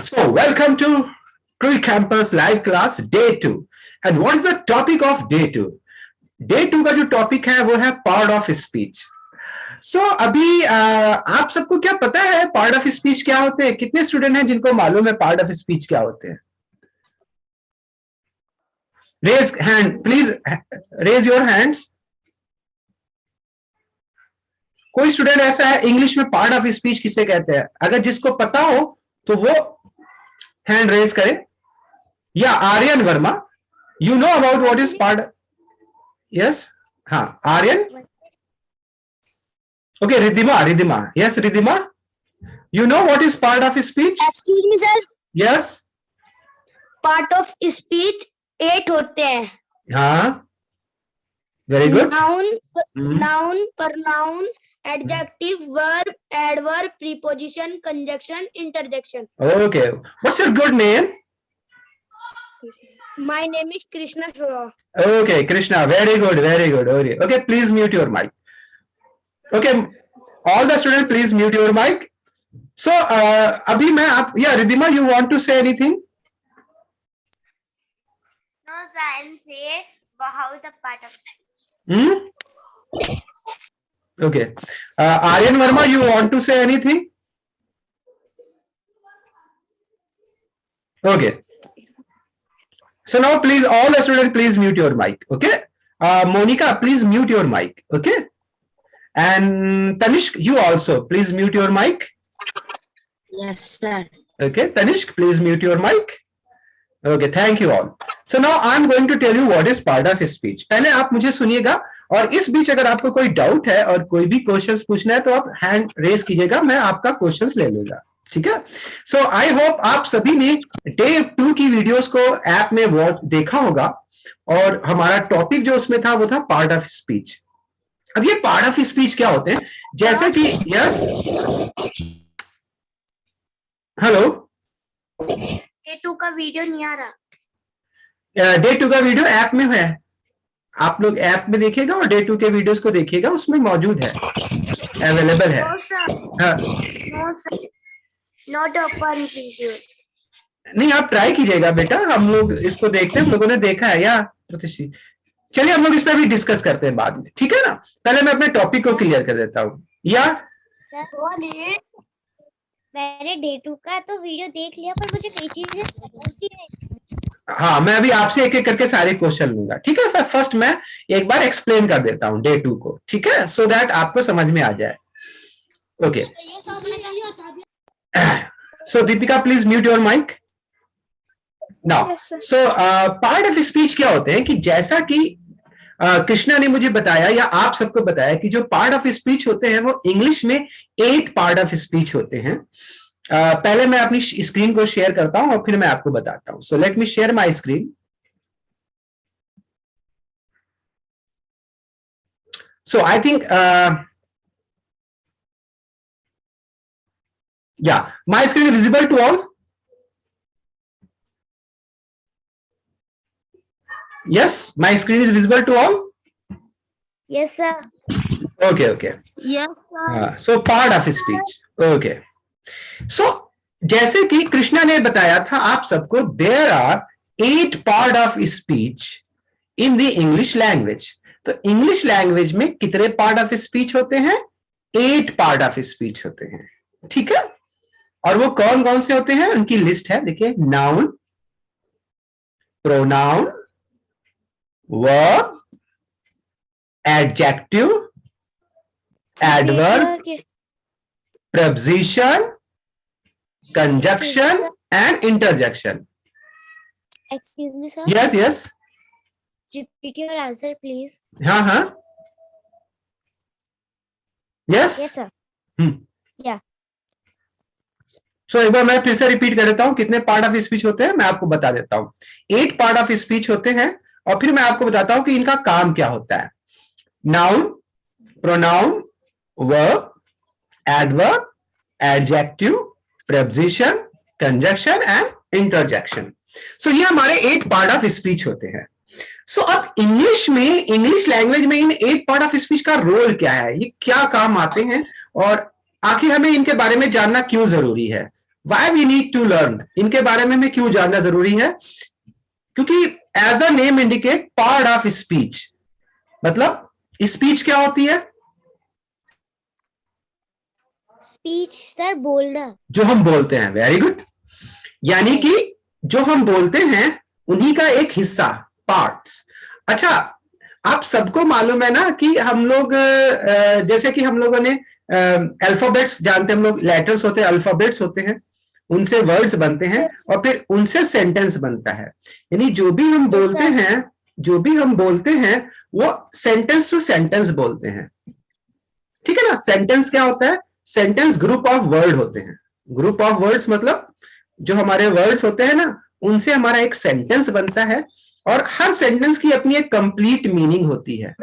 So, welcome to Cree Campus Live Class Day 2. And what is the topic of Day 2? Day 2 का जो topic है वो है part of speech. सो अभी आप सबको क्या पता है पार्ट ऑफ स्पीच क्या होते हैं? कितने स्टूडेंट हैं जिनको मालूम है पार्ट ऑफ स्पीच क्या होते हैं? Raise hand please, raise your hands. कोई स्टूडेंट ऐसा है इंग्लिश में पार्ट ऑफ स्पीच किसे कहते हैं? अगर जिसको पता हो तो वो हैंड रेज करे. या Aryan Verma, you know about what is part? Yes, हाँ Aryan. Okay, Riddhima, yes Riddhima, you know what is part of speech? Excuse me sir. Yes, part of speech 8 होते हैं. हाँ, very good. Noun, pronoun, adjective, verb, adverb, preposition, conjunction, interjection. Okay, what's your good name? My name is Krishna Shrora. Okay, Krishna, very good. Okay, please mute your mic. Okay, all the students, please mute your mic. So, अभी मैं आप, Riddhima, you want to say anything? No, sir, and say how the part of that. Okay. Aryan Verma, you want to say anything? Okay. So now please, all the students, please mute your mic. Okay. Monica, please mute your mic. Okay. And Tanishk, you also, please mute your mic. Yes, sir. Okay. Tanishk, please mute your mic. Okay. Thank you all. So now I'm going to tell you what is part of speech. पहले आप मुझे सुनिएगा और इस बीच अगर आपको कोई doubt है और कोई भी क्वेश्चंस पूछना है तो आप हैंड रेज कीजिएगा, मैं आपका क्वेश्चंस ले लूंगा. ठीक है. सो आई होप आप सभी ने डे 2 की वीडियोस को ऐप में वॉच देखा होगा और हमारा टॉपिक जो उसमें था वो था पार्ट ऑफ स्पीच. अब ये पार्ट ऑफ स्पीच क्या होते हैं? जैसे कि यस, हेलो, डे 2 का वीडियो नहीं आ रहा. डे 2 का वीडियो ऐप में है, आप लोग ऐप में देखिएगा और डे 2 के वीडियोस को देखिएगा, उसमें मौजूद है, अवेलेबल है. No, sir. No, sir. Not open video. नहीं, आप ट्राई कीजिएगा बेटा, हम लोग इसको देखते हैं, हम लोगों ने देखा है या प्रतिष्ठी. चलिए हम लोग इस पर भी डिस्कस करते हैं बाद में, ठीक है ना. पहले मैं अपने टॉपिक को क्लियर कर देता हूँ. या सर, मैंने डे 2 का तो वीडियो देख लिया पर मुझे कई चीजें समझती नहीं. हाँ, मैं अभी आपसे एक एक करके सारे क्वेश्चन लूंगा, ठीक है. फर्स्ट मैं एक बार एक्सप्लेन कर देता हूँ डे 2 को, ठीक है, सो दैट आपको समझ में आ जाए. Okay. So Deepika, please mute your mic. Now, Yes, sir. so part of speech क्या होते हैं कि जैसा कि कृष्णा ने मुझे बताया या आप सबको बताया कि जो पार्ट ऑफ स्पीच होते हैं वो इंग्लिश में 8 पार्ट ऑफ स्पीच होते हैं. पहले मैं अपनी स्क्रीन को शेयर करता हूं और फिर मैं आपको बताता हूं. So let me share my screen. So I think yeah, my screen is visible to all. Yes, my screen is visible to all. Yes, sir. Okay. Yes, sir. So part of speech. Okay. So जैसे कि कृष्णा ने बताया था आप सबको, there are 8 part of speech in the English language. तो English language में कितने पार्ट ऑफ स्पीच होते हैं? 8 पार्ट ऑफ स्पीच होते हैं, ठीक है. और वो कौन कौन से होते हैं उनकी लिस्ट है, देखिए. Noun, pronoun, verb, adjective, adverb, preposition, conjunction and interjection. Excuse me, sir. Yes. Repeat your answer, please. हाँ. Yes. Yes, sir. Yeah. सो एक बार मैं फिर से रिपीट कर देता हूं कितने पार्ट ऑफ स्पीच होते हैं, मैं आपको बता देता हूं. 8 पार्ट ऑफ स्पीच होते हैं और फिर मैं आपको बताता हूं कि इनका काम क्या होता है. Noun, pronoun, verb, adverb, adjective, preposition, conjunction and interjection. So ये हमारे 8 पार्ट ऑफ स्पीच होते हैं. सो अब इंग्लिश लैंग्वेज में इन 8 पार्ट ऑफ स्पीच का रोल क्या है, ये क्या काम आते हैं और आखिर हमें इनके बारे में जानना क्यों जरूरी है. Why we need to learn? इनके बारे में हमें क्यों जानना जरूरी है? क्योंकि as the name indicate part of speech, मतलब स्पीच क्या होती है? स्पीच सर बोलना, जो हम बोलते हैं। Very good. यानी कि जो हम बोलते हैं उन्हीं का एक हिस्सा, पार्ट्स। अच्छा, आप सबको मालूम है ना कि हम लोग जैसे कि हम लोगों ने अल्फाबेट्स जानते हैं, हम लोग लेटर्स होते हैं, अल्फाबेट्स होते हैं, उनसे वर्ड्स बनते हैं और फिर उनसे सेंटेंस बनता है। यानी जो भी हम बोलते हैं, जो भी हम बोलते हैं वो सेंटेंस टू सेंटेंस बोलते हैं, ठीक है ना। सेंटेंस क्या होता है? सेंटेंस ग्रुप ऑफ वर्ड होते हैं। ग्रुप ऑफ वर्ड्स मतलब जो हमारे वर्ड्स होते हैं ना, उनसे हमारा एक सेंटेंस बनता है और हर सेंटेंस की अपनी एक कंप्लीट मीनिंग होती है,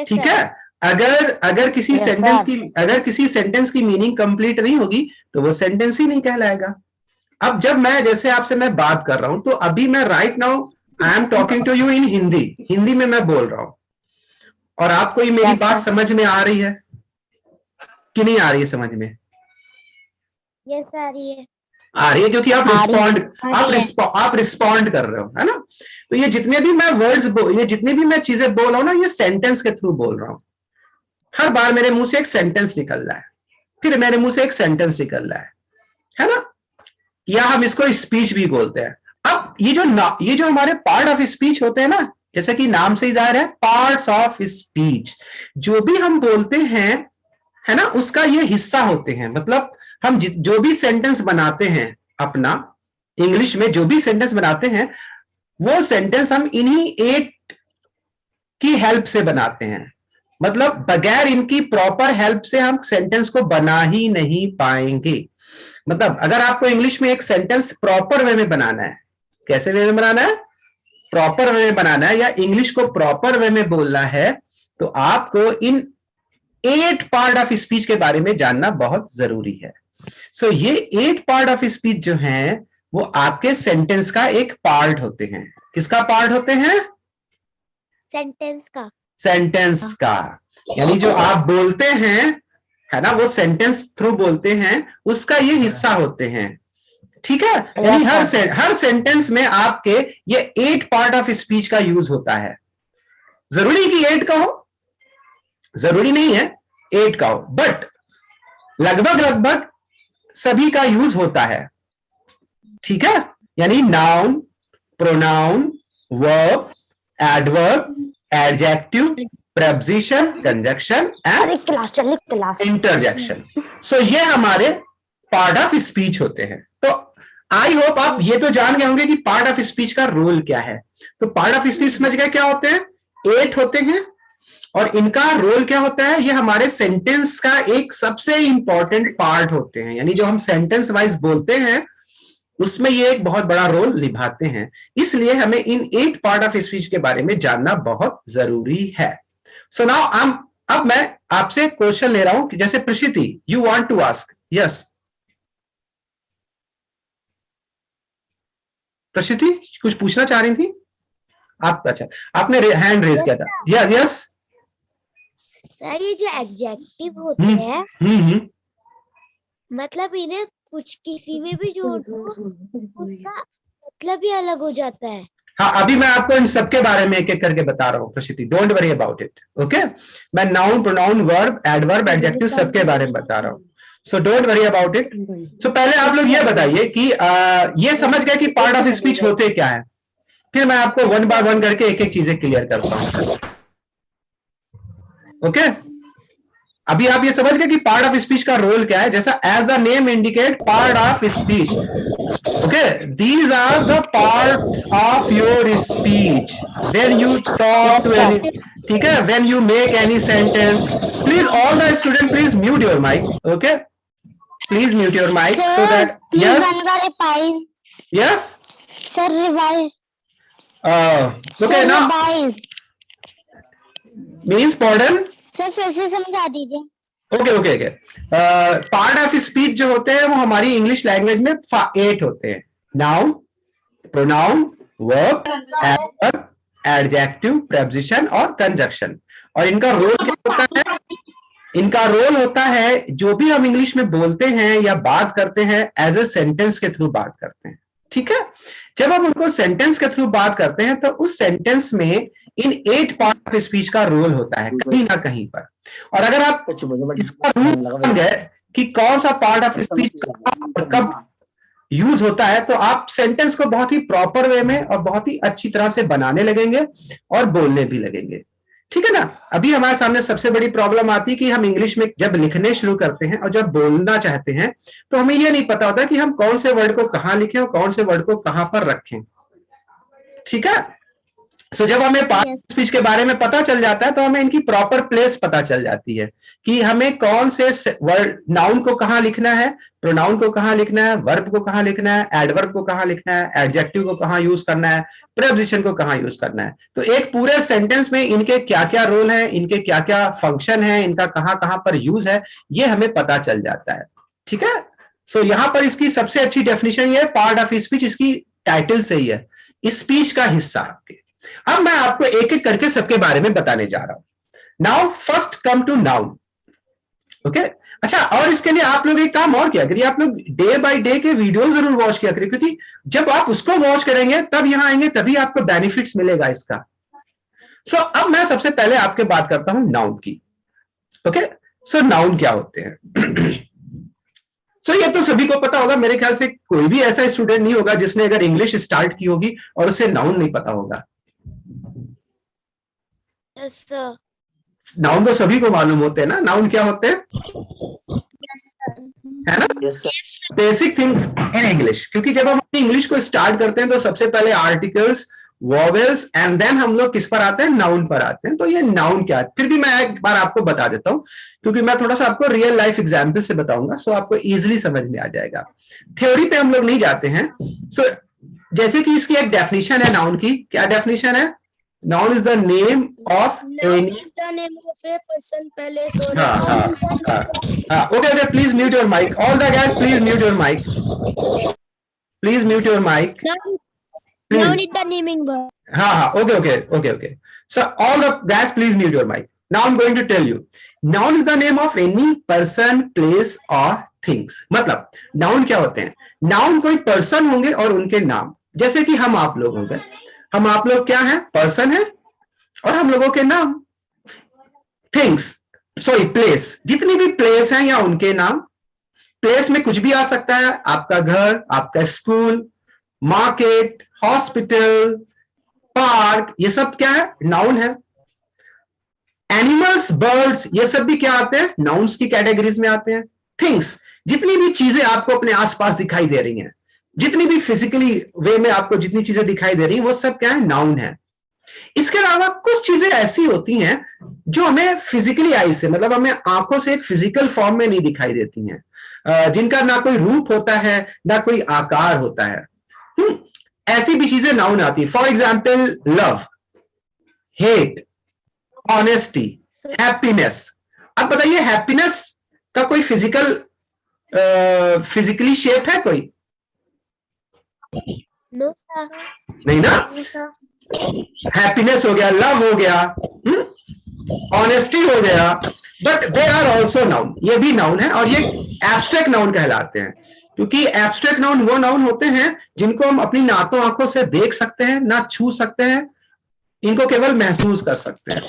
ठीक है। अगर किसी सेंटेंस की मीनिंग कंप्लीट नहीं होगी तो वो सेंटेंस ही नहीं कहलाएगा। अब जब मैं जैसे आपसे मैं बात कर रहा हूं, तो अभी मैं right now I am talking to you in Hindi, Hindi में मैं बोल रहा हूं और आपको ये मेरी बात समझ में आ रही है कि नहीं आ रही है समझ में? यस आ रही है। आ रही है, क्योंकि आप रिस्पॉन्ड कर रहे हो, है ना। तो ये जितने भी मैं वर्ड्स ये जितनी भी मैं चीजें बोल रहा हूं ना, ये सेंटेंस के थ्रू बोल रहा हूं। हर बार मेरे मुंह से एक सेंटेंस निकल रहा है, फिर मेरे मुंह से एक सेंटेंस निकल रहा है ना। या हम इसको स्पीच भी बोलते हैं। अब ये जो हमारे पार्ट ऑफ स्पीच होते हैं ना, जैसे कि नाम से ही जाहिर है, पार्ट्स ऑफ स्पीच, जो भी हम बोलते हैं, है ना, उसका ये हिस्सा होते हैं। मतलब हम जो भी सेंटेंस बनाते हैं अपना, इंग्लिश में जो भी सेंटेंस बनाते हैं, वो सेंटेंस हम इन्हीं 8 की हेल्प से बनाते हैं। मतलब बगैर इनकी प्रॉपर हेल्प से हम सेंटेंस को बना ही नहीं पाएंगे। मतलब अगर आपको इंग्लिश में एक सेंटेंस प्रॉपर वे में बनाना है, कैसे वे में बनाना है? प्रॉपर वे में बनाना है, या इंग्लिश को प्रॉपर वे में बोलना है, तो आपको इन 8 पार्ट ऑफ स्पीच के बारे में जानना बहुत जरूरी है। सो ये 8 पार्ट ऑफ स्पीच जो हैं, वो आपके सेंटेंस का एक पार्ट होते हैं। किसका पार्ट होते हैं? सेंटेंस का। सेंटेंस का। यानी जो आप बोलते हैं, है ना, वो सेंटेंस थ्रू बोलते हैं, उसका ये हिस्सा होते हैं, ठीक है। यानी हर सेंटेंस में आपके ये 8 पार्ट ऑफ स्पीच का यूज होता है। जरूरी कि 8 का हो, जरूरी नहीं है 8 का हो, बट लगभग सभी का यूज होता है, ठीक है। यानी noun, pronoun, verb, adverb, adjective, preposition, conjunction and interjection. So ये हमारे पार्ट ऑफ स्पीच होते हैं। तो आई होप आप ये तो जान गए होंगे कि पार्ट ऑफ स्पीच का रोल क्या है। तो पार्ट ऑफ स्पीच समझ गए क्या होते हैं? 8 होते हैं और इनका रोल क्या होता है? ये हमारे सेंटेंस का एक सबसे इंपॉर्टेंट पार्ट होते हैं। यानी जो हम सेंटेंस वाइज बोलते हैं उसमें ये एक बहुत बड़ा रोल निभाते हैं। इसलिए हमें इन 8 पार्ट ऑफ स्पीच के बारे में जानना बहुत जरूरी है। सो नाउ अब मैं आपसे क्वेश्चन ले रहा हूं कि जैसे Prashiti, you want to ask. Yes Prashiti, कुछ पूछना चाह रही थी आप? अच्छा, आपने हैंड रेज किया था। यस यस सर, ये जो एडजेक्टिव होते हैं, मतलब इन्हें कुछ किसी में भी जोड़ दो उसका मतलब ही अलग हो जाता है। हाँ, अभी मैं आपको इन सबके बारे में एक एक करके बता रहा हूँ Prashiti, don't worry about it. Okay, मैं noun, pronoun, verb, adverb, adjective सबके बारे में बता रहा हूँ। So don't worry about it. So पहले आप लोग ये बताइए कि ये समझ गए कि पार्ट ऑफ स्पीच होते क्या है, फिर मैं आपको 1 बाय 1 करके एक एक चीजें क्लियर करता हूँ। ओके, अभी आप ये समझ गए कि पार्ट ऑफ स्पीच का रोल क्या है। जैसा as the name indicate part of speech, okay, these are the parts of your speech when you talk to any, ठीक है, when you make any sentence. Please all the student please mute your mic. Okay, please mute your mic so that yes sir revise. Okay, now means pardon sir फिर से समझा दीजिए। Okay okay okay. Part of speech जो होते हैं वो हमारी English language में 8 होते हैं। Noun, pronoun, verb, adjective, preposition और कंजंक्शन। और इनका रोल क्या होता है? इनका रोल होता है, जो भी हम इंग्लिश में बोलते हैं या बात करते हैं, एज ए सेंटेंस के थ्रू बात करते हैं। ठीक है, जब हम उनको सेंटेंस के थ्रू बात करते हैं तो उस सेंटेंस में इन 8 पार्ट ऑफ स्पीच का रोल होता है कहीं ना कहीं पर। और अगर आप इसका रूल बन गए कि कौन सा पार्ट ऑफ स्पीच कब यूज होता है, तो आप सेंटेंस को बहुत ही प्रॉपर वे में और बहुत ही अच्छी तरह से बनाने लगेंगे और बोलने भी लगेंगे। ठीक है ना। अभी हमारे सामने सबसे बड़ी प्रॉब्लम आती है कि हम इंग्लिश में जब लिखने शुरू करते हैं और जब बोलना चाहते हैं तो हमें यह नहीं पता होता कि हम कौन से वर्ड को कहां लिखें और कौन से वर्ड को कहां पर रखें। ठीक है। सो जब हमें पार्ट ऑफ स्पीच के बारे में पता चल जाता है तो हमें इनकी प्रॉपर प्लेस पता चल जाती है कि हमें कौन से वर्ड, नाउन को कहां लिखना है, प्रोनाउन को कहां लिखना है, वर्ब को कहां लिखना है, एडवर्ब को कहां लिखना है, एडजेक्टिव को कहां यूज करना है, प्रीपोजिशन को कहां यूज करना है। तो एक पूरे सेंटेंस में इनके क्या क्या रोल है, इनके क्या क्या फंक्शन है, इनका कहां कहां पर यूज है, ये हमें पता चल जाता है। ठीक है। सो यहां पर इसकी सबसे अच्छी डेफिनेशन ये है, पार्ट ऑफ स्पीच, इसकी टाइटल से ही है, स्पीच का हिस्सा आपके। अब मैं आपको एक एक करके सबके बारे में बताने जा रहा हूं। Now first come to noun. Okay. अच्छा, और इसके लिए आप लोग एक काम और किया करिए, आप लोग डे बाय डे के वीडियो जरूर वॉच किया करिए, क्योंकि जब आप उसको वॉच करेंगे तब यहां आएंगे, तभी आपको बेनिफिट्स मिलेगा इसका। सो अब मैं सबसे पहले आपके बात करता हूं नाउन की। ओके। सो नाउन क्या होते हैं? सो ये तो सभी को पता होगा, मेरे ख्याल से कोई भी ऐसा स्टूडेंट नहीं होगा जिसने अगर इंग्लिश स्टार्ट की होगी और उसे नाउन नहीं पता होगा। Yes sir. नाउन तो सभी को मालूम होते हैं ना, नाउन क्या होते हैं, है ना? Basic things in English. क्योंकि जब हम अपनी इंग्लिश को स्टार्ट करते हैं तो सबसे पहले आर्टिकल्स, वॉवेल्स एंड देन हम लोग किस पर आते हैं, नाउन पर आते हैं। तो ये नाउन क्या है, फिर भी मैं एक बार आपको बता देता हूं, क्योंकि मैं थोड़ा सा आपको रियल लाइफ एग्जाम्पल से बताऊंगा, सो आपको इजिली समझ में आ जाएगा। थ्योरी पे हम लोग नहीं जाते हैं। सो जैसे कि इसकी एक डेफिनेशन है नाउन की। क्या डेफिनेशन है? Noun is the name of Noun is the name of a person, place or Okay, please mute your mic. All the guys, please mute your mic. Please mute your mic. Noun is the naming word. Okay. So all the guys, please mute your mic. Now I'm going to tell you. Noun is the name of any person, place or things. मतलब noun क्या होते हैं? Noun कोई person होंगे और उनके नाम, जैसे कि हम आप लोग होंगे। हम आप लोग क्या हैं? पर्सन है, और हम लोगों के नाम थिंग्स, सॉरी प्लेस, जितनी भी प्लेस हैं या उनके नाम। प्लेस में कुछ भी आ सकता है, आपका घर, आपका स्कूल, मार्केट, हॉस्पिटल, पार्क, ये सब क्या है? नाउन है। एनिमल्स, बर्ड्स, ये सब भी क्या आते हैं? नाउन्स की कैटेगरीज में आते हैं। थिंग्स, जितनी भी चीजें आपको अपने आसपास दिखाई दे रही हैं, जितनी भी फिजिकली वे में आपको जितनी चीजें दिखाई दे रही हैं, वो सब क्या है? नाउन है। इसके अलावा कुछ चीजें ऐसी होती हैं जो हमें फिजिकली आई से, मतलब हमें आंखों से एक फिजिकल फॉर्म में नहीं दिखाई देती हैं, जिनका ना कोई रूप होता है ना कोई आकार होता है। ऐसी भी चीजें नाउन आती है। For example love, hate, honesty, happiness. अब बताइए, हैप्पीनेस का कोई फिजिकली शेप है कोई? No, sir. नहीं ना। हैप्पीनेस हो गया, लव हो गया, ऑनेस्टी हो गया, but they are also noun. ये भी नाउन है, और ये एब्स्ट्रैक्ट नाउन कहलाते हैं, क्योंकि एब्स्ट्रैक्ट नाउन वो नाउन होते हैं जिनको हम अपनी नातों आंखों से देख सकते हैं, ना छू सकते हैं, इनको केवल महसूस कर सकते हैं।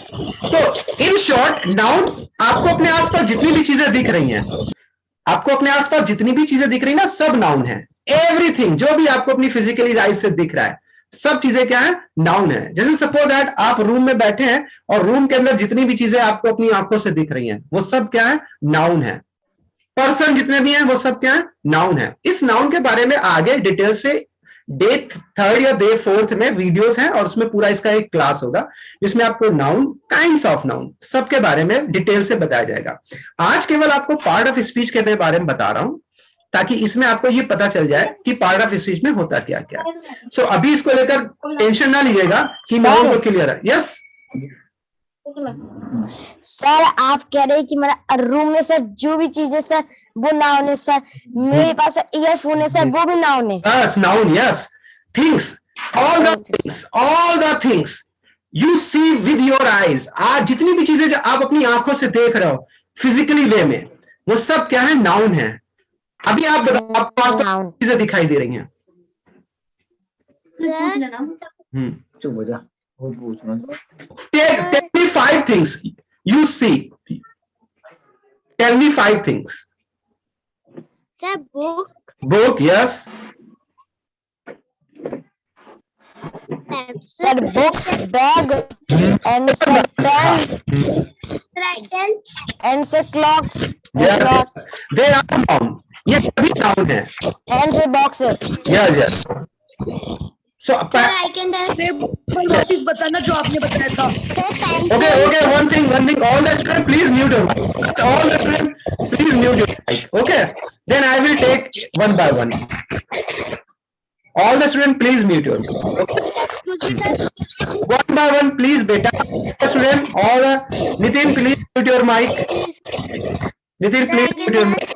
तो इन शॉर्ट, नाउन आपको अपने आसपास जितनी भी चीजें दिख रही हैं, आपको अपने आसपास जितनी भी चीजें दिख रही हैं ना, सब नाउन है। एवरीथिंग जो भी आपको अपनी फिजिकली आइज से दिख रहा है, सब चीजें क्या है? नाउन है। जैसे सपोज दैट आप रूम में बैठे हैं और रूम के अंदर जितनी भी चीजें आपको अपनी आंखों से दिख रही हैं, वो सब क्या है? नाउन है। पर्सन जितने भी हैं वो सब क्या है? नाउन है। इस नाउन के बारे में आगे डिटेल से डे 3 या डे 4 में वीडियोस हैं, और उसमें पूरा इसका एक क्लास होगा जिसमें आपको नाउन, काइंड्स ऑफ नाउन, सबके बारे में डिटेल से बताया जाएगा। आज केवल आपको पार्ट ऑफ स्पीच के बारे में बता रहा हूं, ताकि इसमें आपको ये पता चल जाए कि पार्ट ऑफ स्पीच में होता क्या क्या है। सो अभी इसको लेकर टेंशन ना लीजिएगा कि नाउन तो क्लियर है। यस सर, आप कह रहे हैं कि मेरा रूम में सर जो भी चीजें सर वो नाउन है सर। मेरे पास ईयरफोन है सर, वो भी नाउन है। Yes, noun, yes. Things, all the things you see with your eyes. आज जितनी भी चीजें जो आप अपनी आंखों से देख रहे हो, फिजिकली वे में, वो सब क्या है, नाउन है। अभी आप बताओ, आपको आसपास चीजें दिखाई दे रही हैं? चुप हो जा, वो पूछना। Tell me 5 things you see. Tell me 5 things. Sir book, Book, yes. Sir, books, bag, and sir, pen, cycle, and sir, clocks, and Yes, clocks, they are noun. ये सभी नाउन है। and sir, boxes. Yes, yes. So, I can वापिस बताना जो आपने बताया था। okay, one thing. All the students, please mute your mic. All the students, please mute your mic. Okay. Then I will take one by one. All the students, please mute your mic. Excuse me, sir. One by one, please, beta. Student, all Nitin, please mute your mic. Nitin, please mute your mic.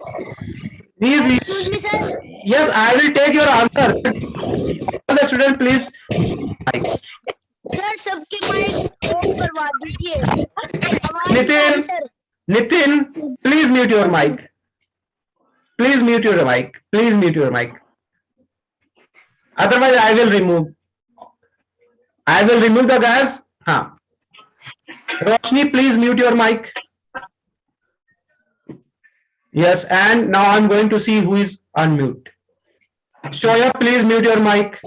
Please. Excuse me, sir. Yes, I will take your answer. All the students, please. Mic. Sir सबके mic off करवा दीजिए। आवाज नहीं आ नितिन, रही, sir. Nitin, please mute your mic. Please mute your mic. Please mute your mic. Otherwise, I will remove. I will remove the guys. हाँ. Roshni, please mute your mic. Yes, and now I'm going to see who is unmute. Shoya, please mute your mic.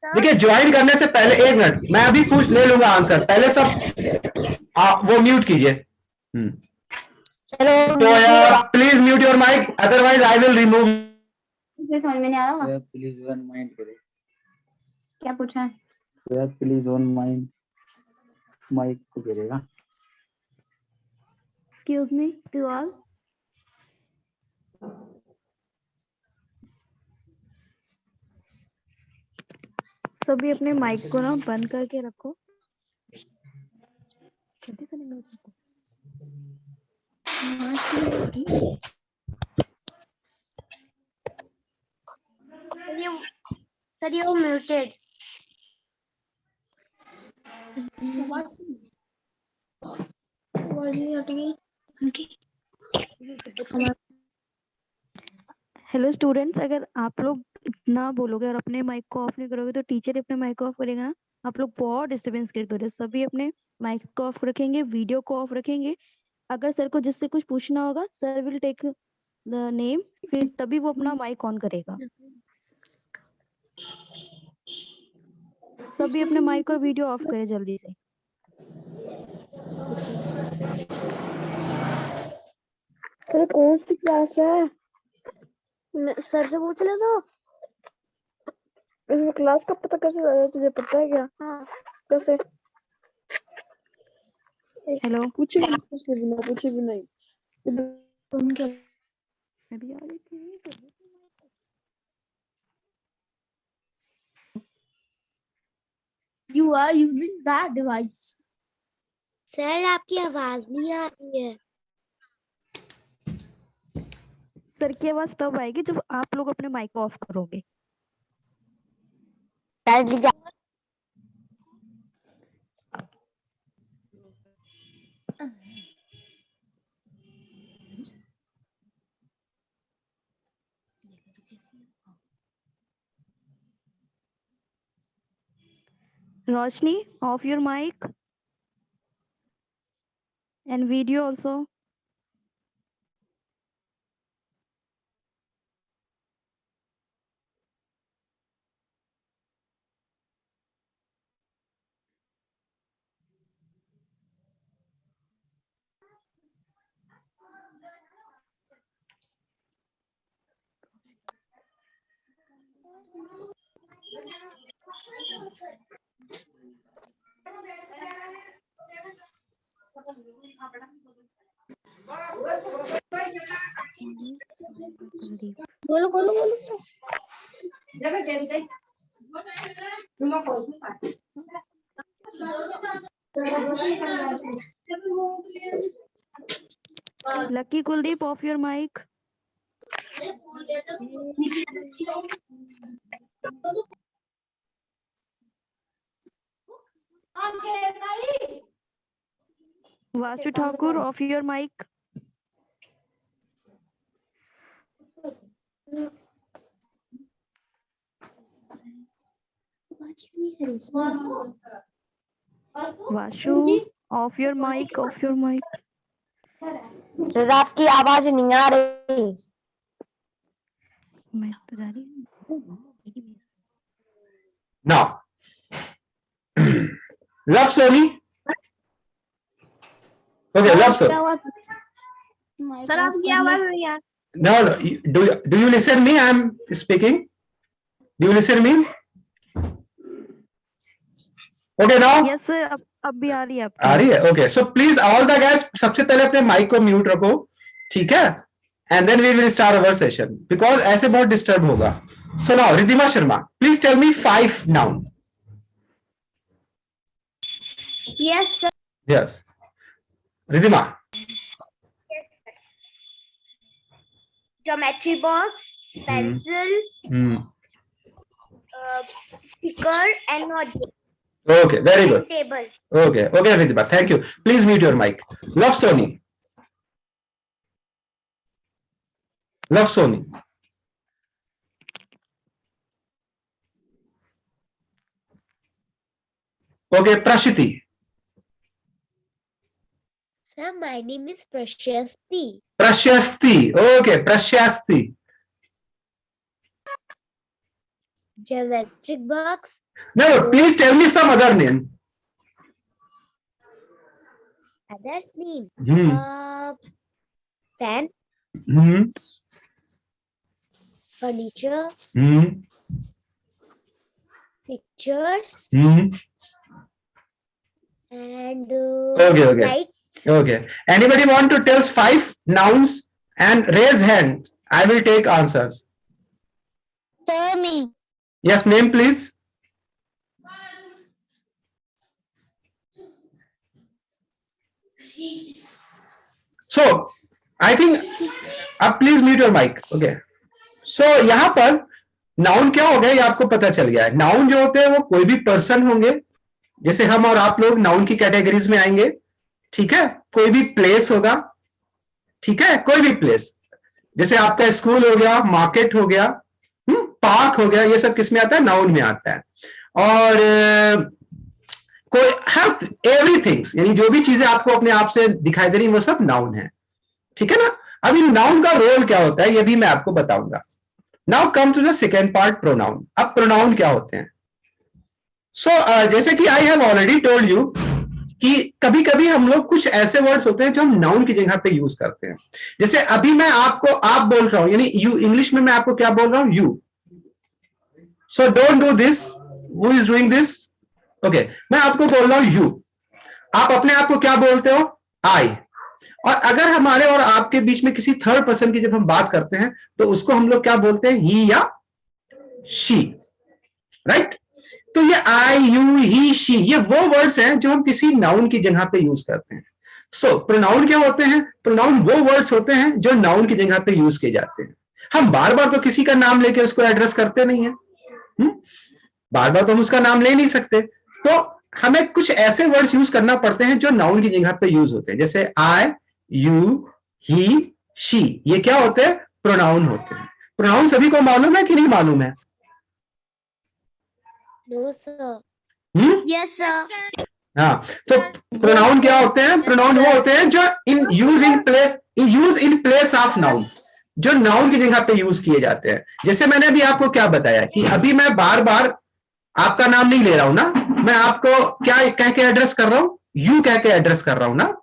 देखिए, join करने से पहले 1 minute, मैं अभी पूछ ले लूंगा आंसर, पहले सब वो म्यूट कीजिए। Shoya, please mute your mic, otherwise I will remove. समझ में नहीं आ रहा। प्लीज वन माइंड करे। क्या पूछा है? प्लीज वन माइंड माइक को करेगा। Excuse me to all. सभी अपने माइक को ना बंद करके रखो। Sir you muted. Hello students, अगर आप लोग ना बोलोगे और अपने माइक को ऑफ नहीं करोगे तो टीचर अपने माइक को ऑफ करेगा ना, आप लोग बहुत डिस्टरबेंस क्रिएट कर रहे हो। सभी अपने माइक को ऑफ रखेंगे, वीडियो को ऑफ रखेंगे। अगर सर को जिससे कुछ पूछना होगा, sir will take the name, फिर तभी वो अपना माइक ऑन करेगा। सभी अपने माइक और वीडियो ऑफ करें जल्दी से। सर कौन सी क्लास है? सर से पूछ ले तो। इसमें क्लास का पता कैसे लगा, तुझे पता है क्या? हाँ, कैसे? हेलो, पूछे भी नहीं। तुम क्या अभी आ रही थी? You are using that device. Sir आपकी आवाज नहीं आ रही है। सर की आवाज तब आएगी जब आप लोग अपने माइक को ऑफ करोगे। Roshni, off your mic and video also. बोलो बोलो बोलो। Lucky Kuldeep, off your mic. Vasu Thakur, off your mic. Vasu, off your mic, off your mic. Sir आपकी आवाज नहीं आ रही। मैं तो जा रही हूँ। Now, love Sony. Okay, love Sony. Sir आपकी आवाज नहीं आ No, no. Do you listen me? I'm speaking. Do you listen me? Okay, now. Yes sir, अब भी आ रही है आ रही है? Okay. So please, all the guys, सबसे पहले अपने माइक को म्यूट रखो, ठीक है? And then we will start our session because ऐसे बहुत डिस्टर्ब होगा. So now, Ridhima Sharma, please tell me 5 noun. Yes, sir. Yes. Ridhima. Geometry box, pencil, sticker, and notebook. Okay, very good. Table. Okay, Ridhima, thank you. Please mute your mic. Love Sony. Love Sony. Okay, Prashiti. Sir, my name is Prashasti. Prashasti. Okay, Prashasti. Geometric box. No, please tell me some other name. Others name. Hmm. Pen. Hmm. Furniture. Hmm. Pictures. Hmm. And Okay. lights. Okay. Anybody want to tell 5 nouns and raise hand? I will take answers. Me. Yes, name please. So, I think अब please mute your mic. Okay. So यहां पर noun क्या हो गया ये आपको पता चल गया है. नाउन जो होते हैं वो कोई भी पर्सन होंगे, जैसे हम और आप लोग नाउन की कैटेगरीज में आएंगे, ठीक है. कोई भी प्लेस होगा, ठीक है, कोई भी प्लेस, जैसे आपका स्कूल हो गया, मार्केट हो गया, पार्क हो गया, ये सब किस में आता है? नाउन में आता है. और कोई हर एवरीथिंग्स, यानी जो भी चीजें आपको अपने आप से दिखाई दे रही वो सब नाउन है, ठीक है ना. अब इन नाउन का रोल क्या होता है ये भी मैं आपको बताऊंगा. Now come to the second part, pronoun. अब प्रोनाउन क्या होते हैं? सो जैसे कि I have already told you कि कभी कभी हम लोग कुछ ऐसे वर्ड्स होते हैं जो हम नाउन की जगह पे यूज करते हैं. जैसे अभी मैं आपको आप बोल रहा हूं, यानी यू, इंग्लिश में मैं आपको क्या बोल रहा हूं? You. So don't do this. Who is doing this? Okay, मैं आपको बोल रहा हूं यू. आप अपने आप को क्या बोलते हो? आई. और अगर हमारे और आपके बीच में किसी थर्ड पर्सन की जब हम बात करते हैं तो उसको हम लोग क्या बोलते हैं? ही या शी, राइट. तो ये आई, यू, ही, शी, ये वो वर्ड्स हैं जो हम किसी नाउन की जगह पे यूज करते हैं. सो प्रोनाउन क्या होते हैं? प्रोनाउन वो वर्ड्स होते हैं जो नाउन की जगह पे यूज किए जाते हैं. हम बार बार तो किसी का नाम लेके उसको एड्रेस करते नहीं है, बार बार तो हम उसका नाम ले नहीं सकते. तो हमें कुछ ऐसे वर्ड्स यूज करना पड़ते हैं जो नाउन की जगह पे यूज होते हैं. जैसे आई, यू, ही, शी, ये क्या होते हैं? प्रोनाउन होते हैं. प्रोनाउन सभी को मालूम है कि नहीं मालूम है? No, sir. Yes sir. हाँ. तो प्रोनाउन क्या होते हैं? प्रोनाउन वो होते हैं जो use in place of noun, जो नाउन की जगह पे यूज किए जाते हैं. जैसे मैंने अभी आपको क्या बताया कि अभी मैं बार बार आपका नाम नहीं ले रहा हूं ना, मैं आपको क्या कह के एड्रेस कर रहा हूं? यू कह के एड्रेस कर रहा हूं ना,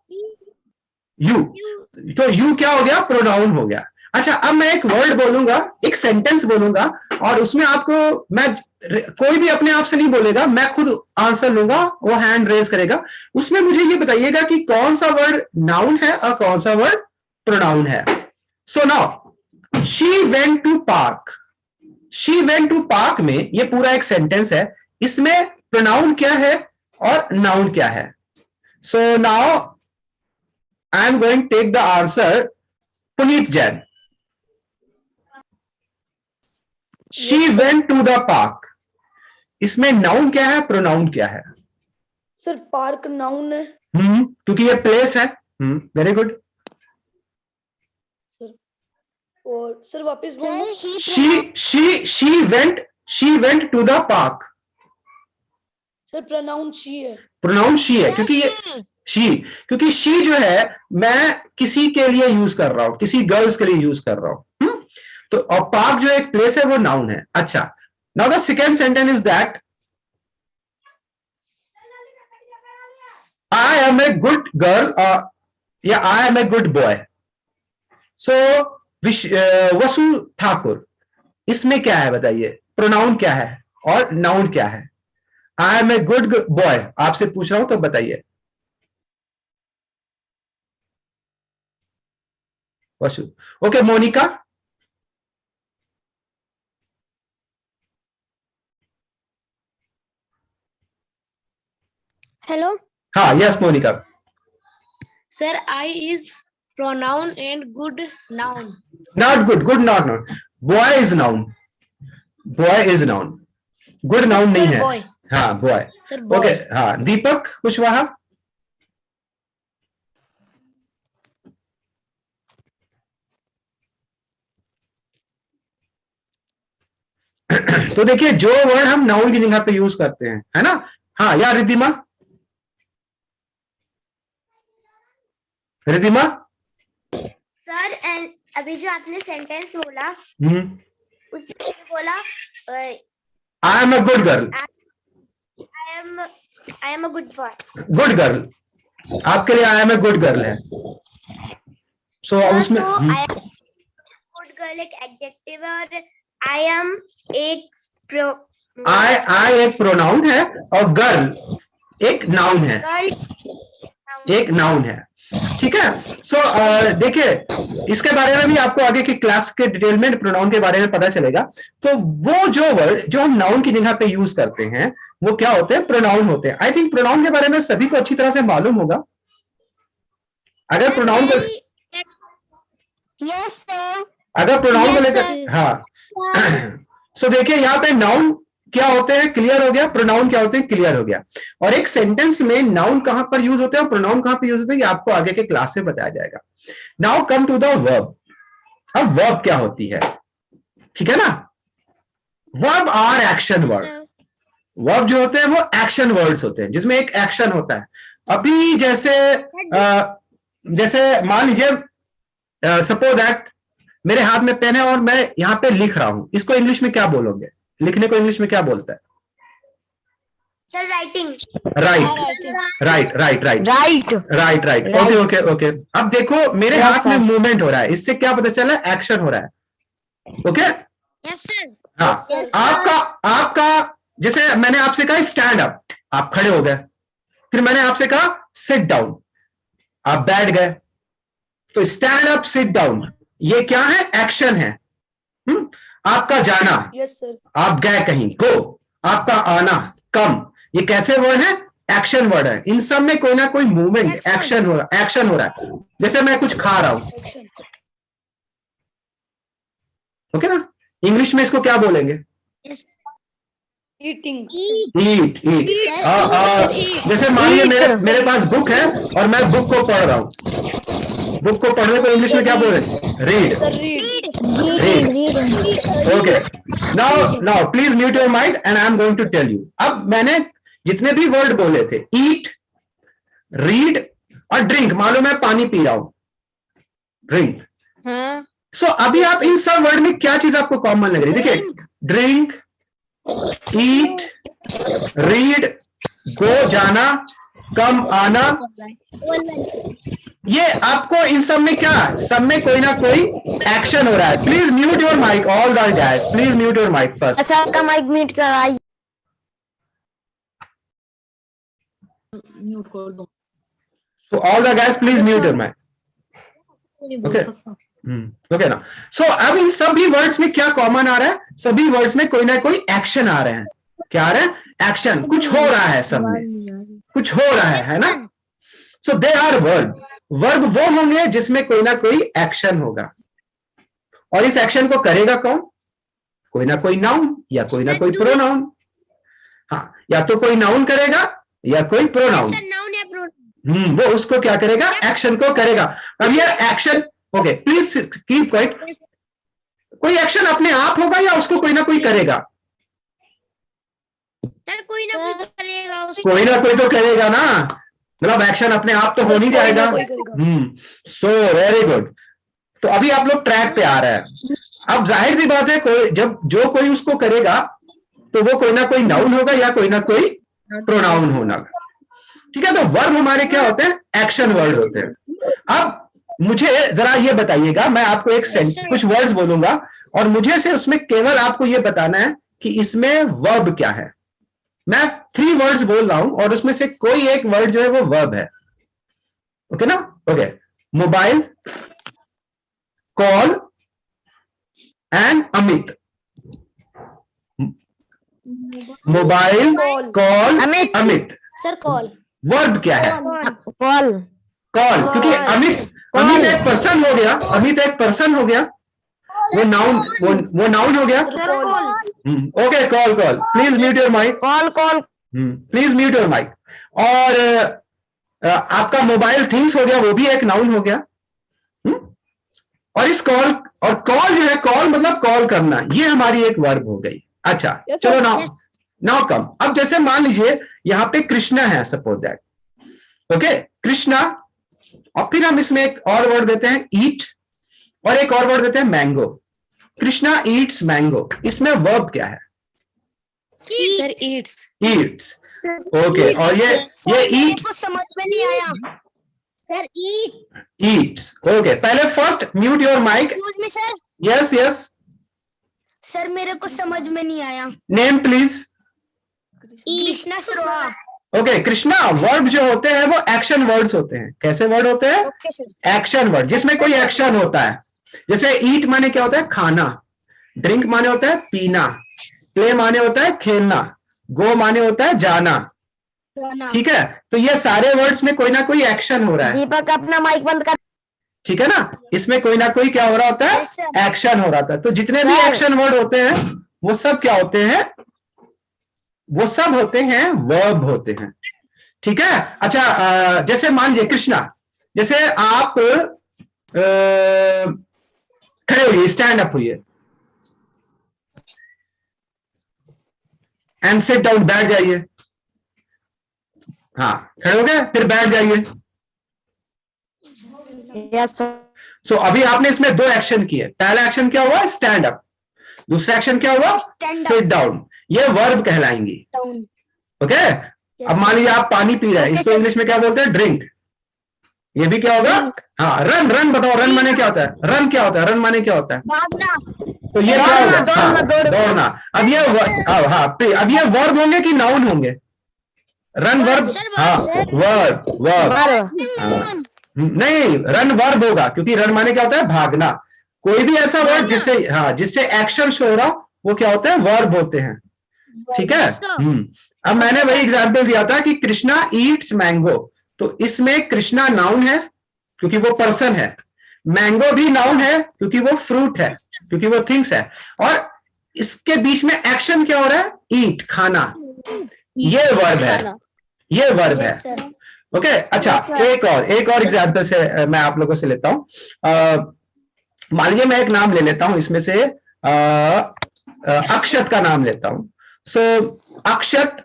यू. तो यू क्या हो गया? प्रोनाउन हो गया. अच्छा, अब मैं एक वर्ड बोलूंगा, एक सेंटेंस बोलूंगा, और उसमें आपको मैं, कोई भी अपने आप से नहीं बोलेगा, मैं खुद आंसर लूंगा, वो हैंड रेज करेगा. उसमें मुझे ये बताइएगा कि कौन सा वर्ड नाउन है और कौन सा वर्ड प्रोनाउन है. So now, she went to park. She went to park में ये पूरा एक सेंटेंस है. इसमें प्रोनाउन क्या है और नाउन क्या है? So now I am going take the answer. Puneet Jain. She went to the park, इसमें नाउन क्या है, प्रोनाउन क्या है? सर पार्क नाउन है. क्योंकि ये प्लेस है। Very good. और सर वापस बोलो। She went to the park. Sir pronoun she है। प्रोनाउन शी है क्योंकि ये क्योंकि शी जो है मैं किसी के लिए यूज कर रहा हूं, किसी गर्ल्स के लिए यूज कर रहा हूं। तो और पार्क जो एक प्लेस है वो नाउन है। अच्छा, now the second sentence is that I am a good girl या I am a good boy. So Vasu Thakur, इसमें क्या है बताइए? प्रोनाउन क्या है और नाउन क्या है? I am a good boy आपसे पूछ रहा हूं तो बताइए। वसु। ओके, मोनिका। हेलो हाँ, yes Monika. Sir, I is pronoun and good noun. Not good, good not noun. Boy is noun. Boy is noun. Good noun नहीं है। Boy. हाँ, boy. Sir, boy. Okay, हाँ, दीपक कुशवाहा। तो देखिए जो वर्ड हम नाउन की जगह पे यूज करते हैं, है ना? हाँ, या रिद्धिमा। रिद्धिमा सर एंड अभी जो आपने सेंटेंस बोला उसमें बोला I am a good girl. I am a good boy. Good girl आपके लिए I am a good girl है। सो उसमें गुड गर्ल एक एडजेक्टिव है और आई एम एक आई एक प्रोनाउन है और गर्ल एक नाउन है। एक नाउन है, ठीक है। सो देखिए इसके बारे में भी आपको आगे की क्लास के डिटेल में प्रोनाउन के बारे में पता चलेगा। तो वो जो वर्ड जो हम नाउन की जगह पे यूज करते हैं वो क्या होते हैं? प्रोनाउन होते हैं। आई थिंक प्रोनाउन के बारे में सभी को अच्छी तरह से मालूम होगा। अगर प्रोनाउन को अगर प्रोनाउन को लेकर हाँ सो देखिए यहाँ पे नाउन क्या होते हैं क्लियर हो गया, प्रोनाउन क्या होते हैं क्लियर हो गया। और एक सेंटेंस में नाउन कहां पर यूज होते हैं और प्रोनाउन कहां पर यूज होते हैं ये आपको आगे के क्लास में बताया जाएगा। Now come to the verb. अब वर्ब क्या होती है, ठीक है ना? Verb are action word. Verb जो होते हैं वो एक्शन वर्ड्स होते हैं जिसमें एक एक्शन होता है। अभी जैसे जैसे मान लीजिए सपोज दैट मेरे हाथ में पेन है और मैं यहां पे लिख रहा हूं, इसको इंग्लिश में क्या बोलोगे? लिखने को इंग्लिश में क्या बोलता है? Sir writing. राइट। ओके। अब देखो मेरे हाथ में मूवमेंट हो रहा है, इससे क्या पता चला? एक्शन हो रहा है। Okay yes sir. हाँ, आपका जैसे मैंने आपसे कहा स्टैंड अप, आप खड़े हो गए। फिर मैंने आपसे कहा सिट डाउन, आप बैठ गए। तो स्टैंड अप सिट डाउन ये क्या है? एक्शन है। आपका जाना, यस सर। आप गए कहीं, गो। आपका आना, कम, ये कैसे वर्ड है? एक्शन वर्ड है। इन सब में कोई ना कोई मूवमेंट एक्शन हो रहा है। जैसे मैं कुछ खा रहा हूं, ओके ना? इंग्लिश में इसको क्या बोलेंगे? ईटिंग। ईट। जैसे मानिए मेरे पास बुक है और मैं बुक को पढ़ रहा हूं। बुक को पढ़ने को इंग्लिश में क्या बोले? Read. Okay, now please mute your mind and I am going to tell you. अब मैंने जितने भी वर्ड बोले थे, ईट, रीड और ड्रिंक, मालूम है पानी पी रहा हूं, ड्रिंक। सो अभी आप इन सब वर्ड में क्या चीज आपको कॉमन लग रही है? देखिए, ड्रिंक, ईट, रीड, गो जाना, कम आना, ये आपको इन सब में क्या? सब में कोई ना कोई एक्शन हो रहा है। Please mute your mic all the guys, please mute your mic first. अच्छा, आपका माइक म्यूट कराइए। म्यूट कर दो। So all the guys please mute your mic. Okay. Okay ना? सो अब इन सभी वर्ड्स में क्या कॉमन आ रहा है? सभी वर्ड्स में कोई ना कोई एक्शन आ रहे हैं। क्या आ रहा है? एक्शन, कुछ हो रहा है, सब में कुछ हो रहा है ना? सो दे आर वर्ब। वर्ब वो होंगे जिसमें कोई ना कोई एक्शन होगा। और इस एक्शन को करेगा कौन? कोई ना कोई नाउन या कोई ना कोई प्रोनाउन। हाँ, या तो कोई नाउन करेगा या कोई प्रोनाउन। वो उसको क्या करेगा, एक्शन को करेगा। अब ये action, okay please keep quiet, कोई एक्शन अपने आप होगा या उसको कोई ना कोई करेगा? सर कोई ना कोई करेगा, कोई ना कोई तो करेगा ना, मतलब एक्शन अपने आप तो हो नहीं जाएगा। So very good. तो अभी आप लोग ट्रैक पे आ रहे हैं। अब जाहिर सी बात है, कोई जब जो कोई उसको करेगा तो वो कोई ना कोई नाउन होगा या कोई ना कोई प्रोनाउन होगा, ठीक है। तो वर्ब हमारे क्या होते हैं, एक्शन वर्ड होते हैं। अब मुझे जरा ये बताइएगा, मैं आपको कुछ वर्ड्स बोलूंगा और मुझे से उसमें केवल आपको ये बताना है कि इसमें वर्ब क्या है। मैं 3 वर्ड्स बोल रहा हूं और उसमें से कोई एक वर्ड जो है वो वर्ब है, ओके ना? Okay, mobile, call and Amit. Mobile, call, Amit. Sir call. Verb क्या है? कॉल। कॉल, क्योंकि अमित एक पर्सन हो गया, अमित एक पर्सन हो गया, वो नाउन हो गया। Okay, call please mute your mic. Call please mute your mic. और आपका मोबाइल थिंग्स हो गया, वो भी एक नाउन हो गया। और इस कॉल जो है, कॉल मतलब कॉल करना, ये हमारी एक वर्ब हो गई। अच्छा चलो नाउ कम। अब जैसे मान लीजिए यहाँ पे कृष्णा है, सपोज दैट, ओके कृष्णा, और फिर हम इसमें एक और वर्ड देते हैं ईट, और एक और वर्ड देते हैं मैंगो। कृष्णा ईट्स मैंगो, इसमें वर्ब क्या है? Sir eats. Eats, okay. और ये ईट को समझ में नहीं आया सर ईट्स, ओके। पहले first mute your mic. Excuse me sir. Yes sir मेरे को समझ में नहीं आया। Name please. Krishna Shroa. Okay, Krishna verb जो होते हैं वो एक्शन वर्ड्स होते हैं। कैसे वर्ड होते हैं? Okay sir. एक्शन वर्ड, जिसमें कोई एक्शन होता है। जैसे ईट माने क्या होता है? खाना। ड्रिंक माने होता है पीना। प्ले माने होता है खेलना। गो माने होता है जाना, ठीक है। तो ये सारे वर्ड्स में कोई ना कोई एक्शन हो रहा है। दीपक अपना माइक बंद कर। ठीक है ना, इसमें कोई ना कोई क्या हो रहा होता है? Yes, sir. एक्शन हो रहा था। तो जितने भी एक्शन वर्ड होते हैं वो सब क्या होते हैं? वो सब होते हैं वर्ब होते हैं, ठीक है। अच्छा, जैसे मान लीजिए कृष्णा, जैसे आप खड़े होइए, स्टैंड अप होइए एंड सिट डाउन, बैठ जाइए। हाँ, खड़े हो गए, फिर बैठ जाइए। Yes sir. सो अभी आपने इसमें 2 एक्शन किए। पहला एक्शन क्या हुआ? Stand up. दूसरा एक्शन क्या हुआ? Sit down. ये वर्ब कहलाएंगी, ओके। अब मान लीजिए आप पानी पी रहे हैं, इसको इंग्लिश में क्या बोलते हैं? ड्रिंक। ये भी क्या होगा? हाँ, रन बताओ, रन माने क्या होता है? रन क्या होता है? रन माने क्या होता है? भागना। तो ये क्या होगा? दौड़ना। अब ये अब ये वर्ब होंगे कि नाउन होंगे? रन वर्ब, हाँ वर्ब। नहीं, रन वर्ब होगा, क्योंकि रन माने क्या होता है? भागना। कोई भी ऐसा वर्ड जिससे एक्शन शो हो रहा, वो क्या होते हैं? वर्ब होते हैं, ठीक है। अब मैंने वही एग्जांपल दिया था कि कृष्णा ईट्स मैंगो, तो इसमें कृष्णा नाउन है क्योंकि वो पर्सन है, मैंगो भी नाउन है क्योंकि वो फ्रूट है, क्योंकि वो थिंग्स है, और इसके बीच में एक्शन क्या हो रहा है? ईट, खाना। ये वर्ब है, ये वर्ब है, ओके। अच्छा, एक और एग्जांपल से मैं आप लोगों से लेता हूं। मान लीजिए मैं एक नाम ले लेता हूं, इसमें से अक्षत का नाम लेता हूं। सो अक्षत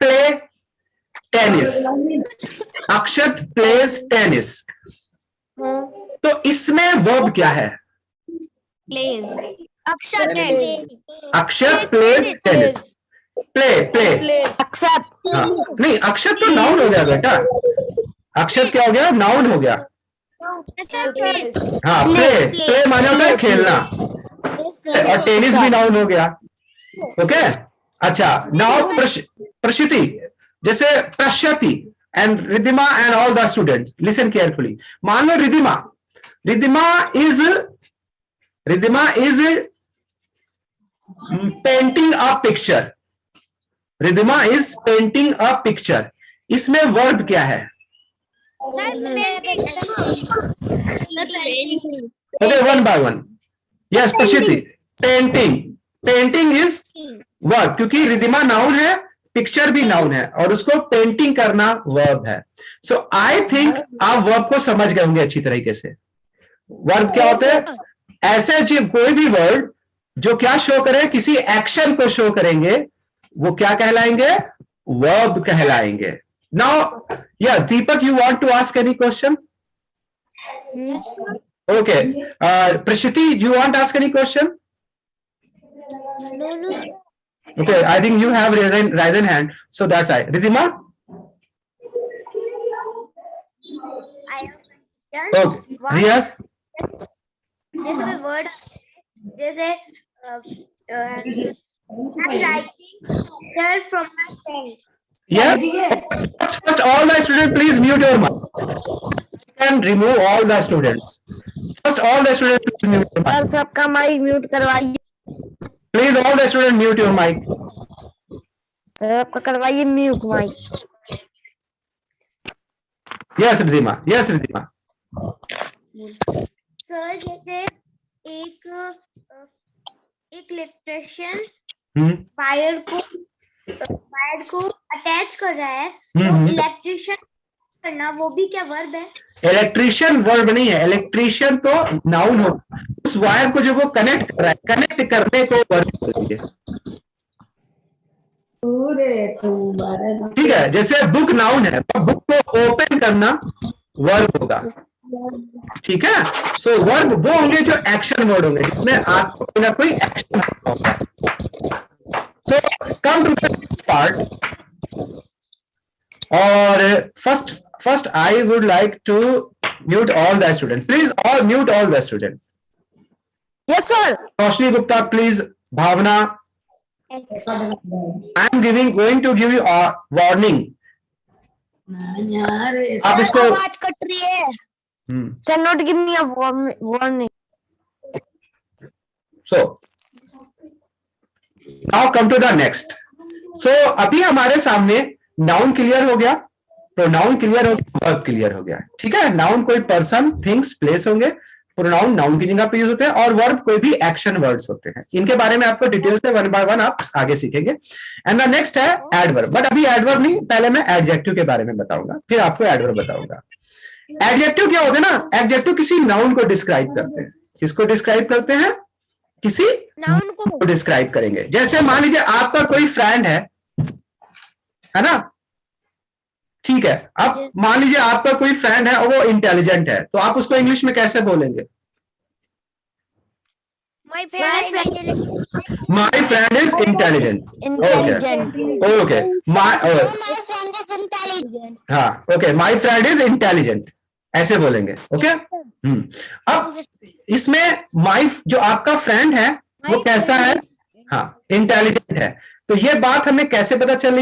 प्ले टेनिस। अक्षत प्लेज टेनिस। तो इसमें वर्ब क्या है? अक्षत प्लेज टेनिस। प्ले। अक्षत। नहीं, अक्षत तो नाउन हो गया बेटा। अक्षत क्या हो गया? नाउन हो गया। हाँ, प्ले माने होता है खेलना, और टेनिस भी नाउन हो गया, ओके। अच्छा, नाउ प्रशिति, जैसे Prashati and Riddhima and all the student listen carefully. मान लो Riddhima is painting a picture. Riddhima is painting a picture. इसमें वर्ब क्या है? Okay, one by one. Yes Prashiti, painting is verb, क्योंकि रिद्धिमा नाउन है पिक्चर भी नाउन है और उसको पेंटिंग करना वर्ब है। सो आई थिंक आप वर्ब को समझ गए होंगे अच्छी तरीके से। वर्ब क्या होते हैं? ऐसे कोई भी वर्ड जो क्या शो करे, किसी एक्शन को शो करेंगे, वो क्या कहलाएंगे? वर्ब कहलाएंगे। Now yes Deepak, you want to ask any question? Okay, Prashiti, you want ask any question? No. Okay, I think you have raised hand, so that's I. Ridhima? Okay. Yes. जैसे word जैसे I'm writing letter from my friend. Yes. First, all the students, please mute your mic. You can remove all the students. First, all the students, please mute your mic. Sir सबका mic mute करवाइए। Please, all the students, mute your mic. Sir आपका करवाइए mute mic. Yes, Ridhima. Yes, Ridhima. Sir जैसे एक electrician wire को attach कर रहा है, तो इलेक्ट्रिशियन करना वो भी क्या वर्ब है? इलेक्ट्रिशियन वर्ब नहीं है, इलेक्ट्रिशियन तो नाउन हो। उस वायर को जो वो कनेक्ट कर रहा है, कनेक्ट करने को वर्ब बोलेंगे। ठीक है, जैसे बुक नाउन है, बुक को ओपन करना वर्ब होगा। ठीक है, सो वर्ब वो होंगे जो एक्शन वर्ड होंगे, जिसमें आपको कोई ना कोई एक्शन होगा। सो कम टू द पार्ट, और first I would like to mute all the students. Please all mute all the students. Yes sir. Roshni Gupta, please. Bhavna, I am going to give you a warning. आप इसको आवाज कट रही है। Sir note give me a warning. So now come to the next. So अभी हमारे सामने noun clear हो गया, प्रोनाउन क्लियर हो गया, वर्ब क्लियर हो गया। ठीक है, नाउन कोई पर्सन, थिंग्स, प्लेस होंगे, प्रोनाउन नाउन की जगह पे यूज होते हैं, और वर्ब कोई भी एक्शन वर्ड्स होते हैं। इनके बारे में आपको डिटेल से वन बाय वन आप आगे सीखेंगे। एंड द नेक्स्ट है एडवर्ब, बट अभी एडवर्ब नहीं, पहले मैं एडजेक्टिव के बारे में बताऊंगा, फिर आपको एडवर्ब बताऊंगा। एडजेक्टिव क्या होता है ना? एडजेक्टिव किसी नाउन को डिस्क्राइब करते हैं। किसको डिस्क्राइब करते हैं? किसी नाउन को डिस्क्राइब करेंगे। जैसे मान लीजिए आपका कोई फ्रेंड है ना? ठीक है, अब मान लीजिए आपका कोई फ्रेंड है और वो इंटेलिजेंट है, तो आप उसको इंग्लिश में कैसे बोलेंगे? My friend is intelligent. Okay. हाँ, okay. My friend is intelligent. ऐसे बोलेंगे। ओके। अब इसमें माई जो आपका फ्रेंड है वो कैसा है? हाँ, इंटेलिजेंट है। तो ये बात हमें कैसे पता चल रही